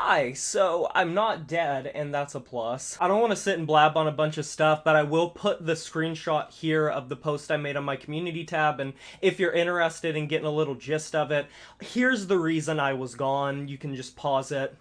Hi, so I'm not dead, and that's a plus. I don't want to sit and blab on a bunch of stuff, but I will put the screenshot here of the post I made on my community tab, and if you're interested in getting a little gist of it, here's the reason I was gone. You can just pause it.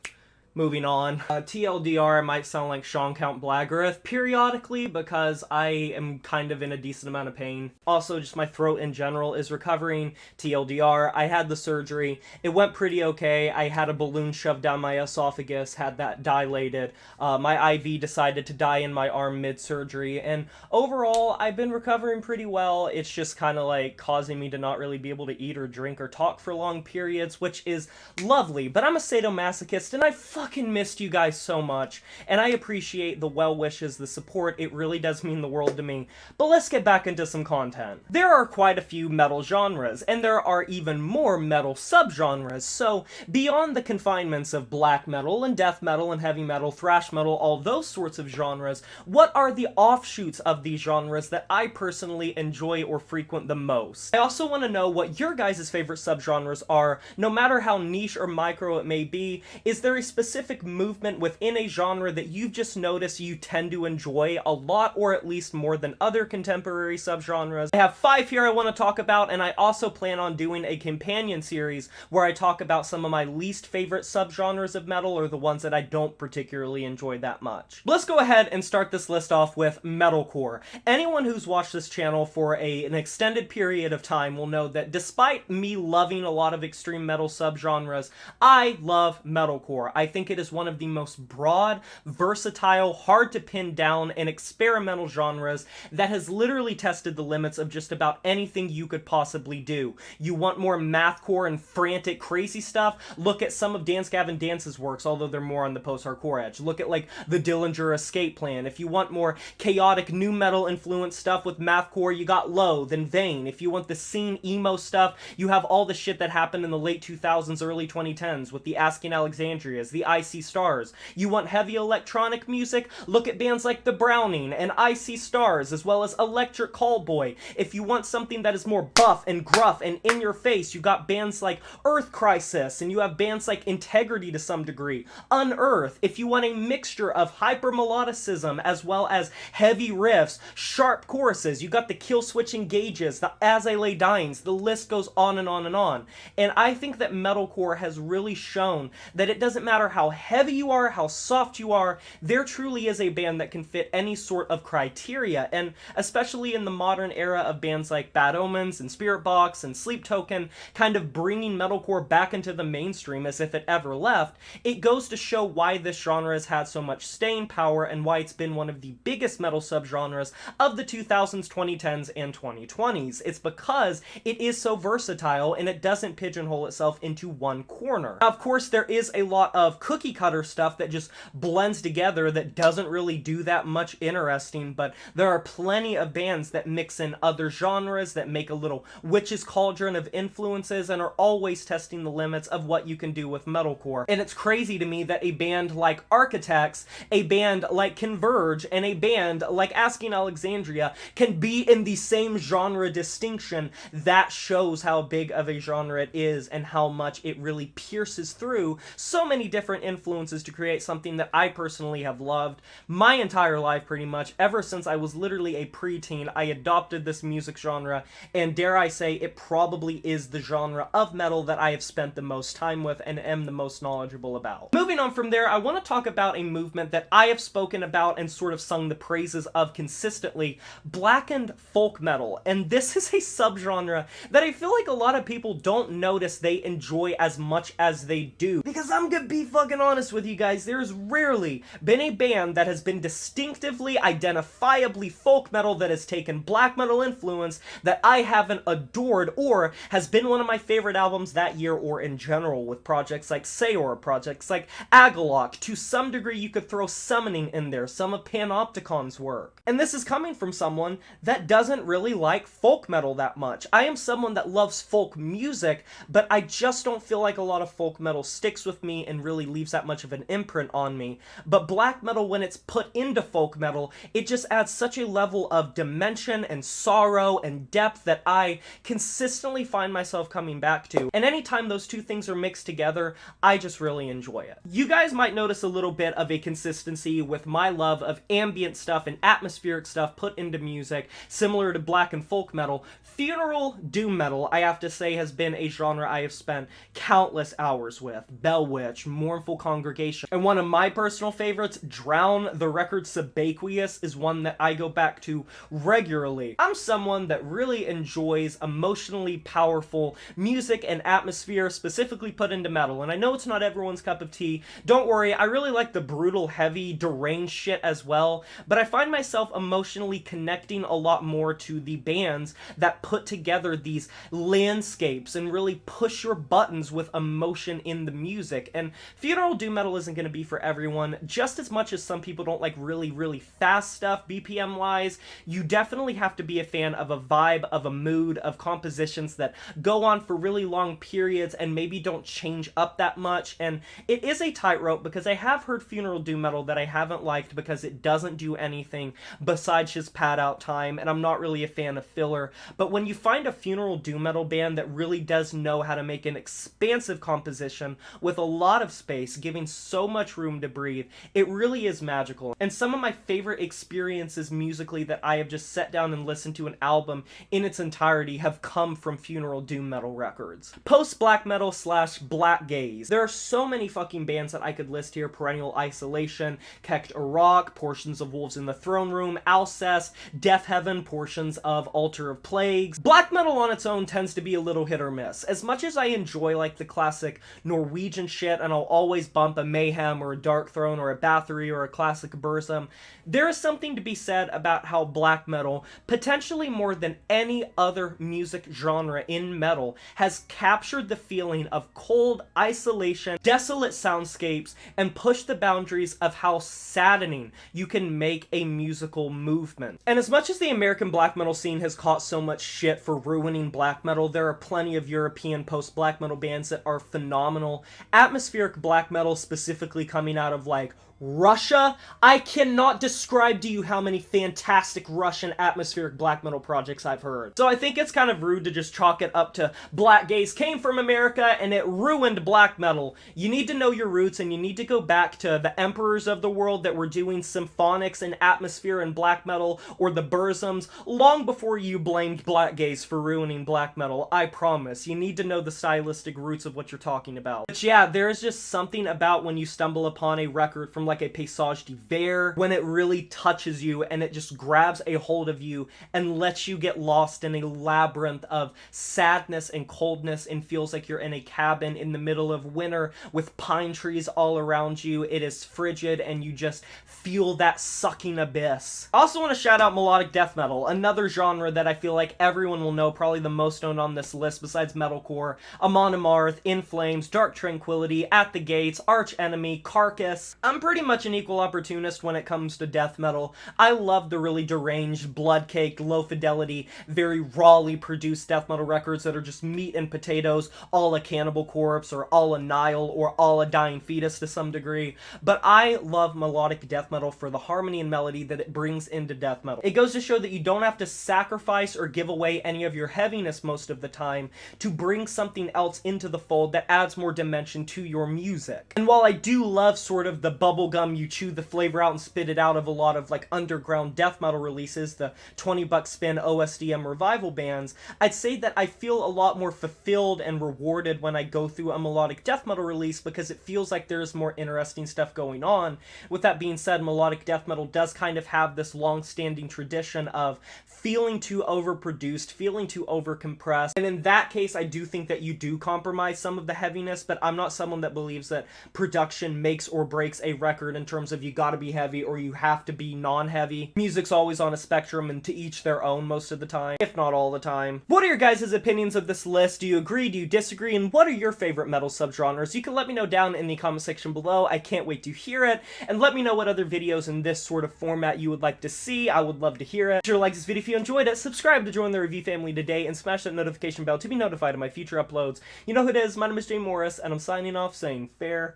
Moving on. TLDR, I might sound like Sean Count Blaggerith periodically because I am kind of in a decent amount of pain. Also, just my throat in general is recovering. TLDR, I had the surgery. It went pretty okay. I had a balloon shoved down my esophagus, had that dilated. My IV decided to die in my arm mid-surgery, and overall, I've been recovering pretty well. It's just kind of like causing me to not really be able to eat or drink or talk for long periods, which is lovely, but I'm a sadomasochist, and I fucking missed you guys so much, and I appreciate the well wishes, the support. It really does mean the world to me. But let's get back into some content. There are quite a few metal genres, and there are even more metal subgenres, so beyond the confinements of black metal and death metal and heavy metal, thrash metal, all those sorts of genres, what are the offshoots of these genres that I personally enjoy or frequent the most? I also want to know what your guys' favorite subgenres are, no matter how niche or micro it may be. Is there a specific movement within a genre that you've just noticed you tend to enjoy a lot, or at least more than other contemporary subgenres? I have 5 here I want to talk about, and I also plan on doing a companion series where I talk about some of my least favorite subgenres of metal, or the ones that I don't particularly enjoy that much. Let's go ahead and start this list off with metalcore. Anyone who's watched this channel for an extended period of time will know that despite me loving a lot of extreme metal subgenres, I love metalcore. I think it is one of the most broad, versatile, hard to pin down, and experimental genres that has literally tested the limits of just about anything you could possibly do. You want more mathcore and frantic, crazy stuff? Look at some of Dance Gavin Dance's works, although they're more on the post-hardcore edge. Look at, like, the Dillinger Escape Plan. If you want more chaotic, new metal influenced stuff with mathcore, you got Loathe and Vain. If you want the scene emo stuff, you have all the shit that happened in the late 2000s, early 2010s with the Asking Alexandrias, the Icy Stars. You want heavy electronic music? Look at bands like The Browning and Icy Stars, as well as Electric Callboy. If you want something that is more buff and gruff and in your face, you got bands like Earth Crisis, and you have bands like Integrity to some degree, Unearth. If you want a mixture of hyper-melodicism as well as heavy riffs, sharp choruses, you got the Killswitch Engages, the As I Lay Dyings, the list goes on and on and on. And I think that metalcore has really shown that it doesn't matter how heavy you are, how soft you are, there truly is a band that can fit any sort of criteria, and especially in the modern era of bands like Bad Omens and Spirit Box and Sleep Token kind of bringing metalcore back into the mainstream as if it ever left, it goes to show why this genre has had so much staying power and why it's been one of the biggest metal subgenres of the 2000s, 2010s, and 2020s. It's because it is so versatile and it doesn't pigeonhole itself into one corner. Now, of course, there is a lot of cookie cutter stuff that just blends together that doesn't really do that much interesting, but there are plenty of bands that mix in other genres, that make a little witch's cauldron of influences, and are always testing the limits of what you can do with metalcore. And it's crazy to me that a band like Architects, a band like Converge, and a band like Asking Alexandria can be in the same genre distinction. That shows how big of a genre it is and how much it really pierces through so many different influences to create something that I personally have loved my entire life, pretty much. Ever since I was literally a preteen, I adopted this music genre, and dare I say, it probably is the genre of metal that I have spent the most time with and am the most knowledgeable about. Moving on from there, I want to talk about a movement that I have spoken about and sort of sung the praises of consistently, Blackened folk metal. And this is a subgenre that I feel like a lot of people don't notice they enjoy as much as they do. Because I'm gonna be fucking honest with you guys, there's rarely been a band that has been distinctively, identifiably folk metal that has taken black metal influence that I haven't adored, or has been one of my favorite albums that year or in general, with projects like Sayor, projects like Agalok. To some degree, you could throw Summoning in there, some of Panopticon's work. And this is coming from someone that doesn't really like folk metal that much. I am someone that loves folk music, but I just don't feel like a lot of folk metal sticks with me and really leaves that much of an imprint on me. But black metal, when it's put into folk metal, it just adds such a level of dimension and sorrow and depth that I consistently find myself coming back to. And anytime those two things are mixed together, I just really enjoy it. You guys might notice a little bit of a consistency with my love of ambient stuff and atmospheric stuff put into music, similar to black and folk metal. Funeral doom metal, I have to say, has been a genre I have spent countless hours with. Bell Witch, Mournful Congregation, and one of my personal favorites, Drown the Record Subaqueous, is one that I go back to regularly. I'm someone that really enjoys emotionally powerful music and atmosphere specifically put into metal, and I know it's not everyone's cup of tea. Don't worry, I really like the brutal, heavy, deranged shit as well, but I find myself emotionally connecting a lot more to the bands that put together these landscapes and really push your buttons with emotion in the music. And funeral doom metal isn't going to be for everyone. Just as much as some people don't like really fast stuff BPM wise, you definitely have to be a fan of a vibe, of a mood, of compositions that go on for really long periods and maybe don't change up that much. And it is a tightrope, because I have heard funeral doom metal that I haven't liked because it doesn't do anything besides just pad out time, and I'm not really a fan of filler. But when you find a funeral doom metal band that really does know how to make an expansive composition with a lot of space, giving so much room to breathe, it really is magical. And some of my favorite experiences musically that I have just sat down and listened to an album in its entirety have come from funeral doom metal records. Post-black metal / black gaze. There are so many fucking bands that I could list here: Perennial Isolation, Kecht Iraq, portions of Wolves in the Throne Room, Alcest, Death Heaven, portions of Altar of Plagues. Black metal on its own tends to be a little hit or miss. As much as I enjoy like the classic Norwegian shit, and I'll always bump a Mayhem or a Dark Throne or a Bathory or a classic Burzum, there is something to be said about how black metal, potentially more than any other music genre in metal, has captured the feeling of cold isolation, desolate soundscapes, and pushed the boundaries of how saddening you can make a musical movement. And as much as the American black metal scene has caught so much shit for ruining black metal, there are plenty of European post-black metal bands that are phenomenal. Atmospheric black metal, specifically coming out of like Russia. I cannot describe to you how many fantastic Russian atmospheric black metal projects I've heard. So I think it's kind of rude to just chalk it up to black gaze came from America and it ruined black metal. You need to know your roots, and you need to go back to the emperors of the world that were doing symphonics and atmosphere and black metal, or the Burzums, long before you blamed black gaze for ruining black metal. I promise. You need to know the stylistic roots of what you're talking about. But yeah, there is just something about when you stumble upon a record from like a Paysage d'Hiver, when it really touches you and it just grabs a hold of you and lets you get lost in a labyrinth of sadness and coldness, and feels like you're in a cabin in the middle of winter with pine trees all around you. It is frigid and you just feel that sucking abyss. I also want to shout out melodic death metal, another genre that I feel like everyone will know, probably the most known on this list besides metalcore. Amon Amarth, In Flames, Dark Tranquillity, At the Gates, Arch Enemy, Carcass. I'm pretty much an equal opportunist when it comes to death metal. I love the really deranged, blood-caked, low-fidelity, very rawly produced death metal records that are just meat and potatoes, a la Cannibal Corpse, or a la Nile, or a la Dying Fetus to some degree. But I love melodic death metal for the harmony and melody that it brings into death metal. It goes to show that you don't have to sacrifice or give away any of your heaviness most of the time to bring something else into the fold that adds more dimension to your music. And while I do love sort of the bubblegum, you chew the flavor out and spit it out of a lot of like underground death metal releases, the 20-buck spin OSDM revival bands, I'd say that I feel a lot more fulfilled and rewarded when I go through a melodic death metal release, because it feels like there's more interesting stuff going on. With that being said, melodic death metal does kind of have this long-standing tradition of feeling too overproduced, feeling too overcompressed, and in that case I do think that you do compromise some of the heaviness, but I'm not someone that believes that production makes or breaks a record in terms of you gotta be heavy or you have to be non-heavy. Music's always on a spectrum, and to each their own most of the time, if not all the time. What are your guys' opinions of this list? Do you agree? Do you disagree? And what are your favorite metal subgenres? You can let me know down in the comment section below. I can't wait to hear it, and let me know what other videos in this sort of format you would like to see. I would love to hear it. Be sure to like this video if you enjoyed it, subscribe to join the review family today, and smash that notification bell to be notified of my future uploads. You know who it is, my name is Jay Morris, and I'm signing off saying farewell.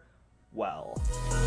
well.